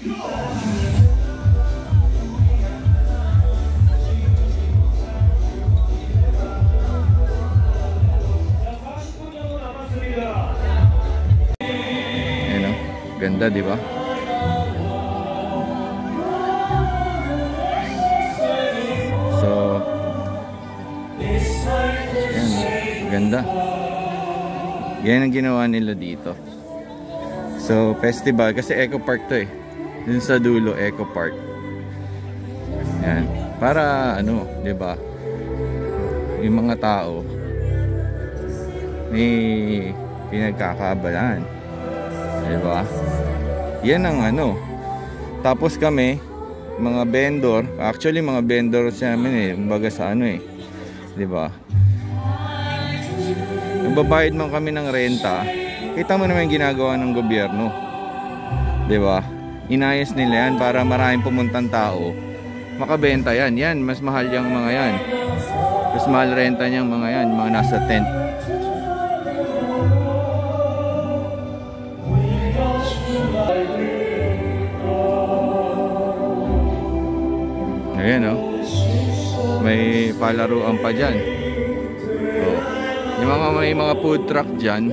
Ayan o, ganda di ba? So ayan, ganda. Yan ang ginawa nila dito. So festival kasi Eco Park to eh. Dun sa dulo Eco Park. Yan. Para ano, 'di ba? Yung mga tao may pinagkakaabalahan. 'Di ba? Yan ang ano. Tapos kami mga vendor, actually mga vendor sa amin eh, kumbaga sa ano eh. 'Di ba? Nagbabayad man kami ng renta. Kita mo naman yung ginagawa ng gobyerno. 'Di ba? Inayos nila yan para maraming pumuntang tao makabenta yan. Yan, mas mahal yung mga yan. Mas mahal renta niyang mga yan, mga nasa tent. Ayan oh. May palaruan pa dyan. Oh. Yung mga may mga food truck dyan.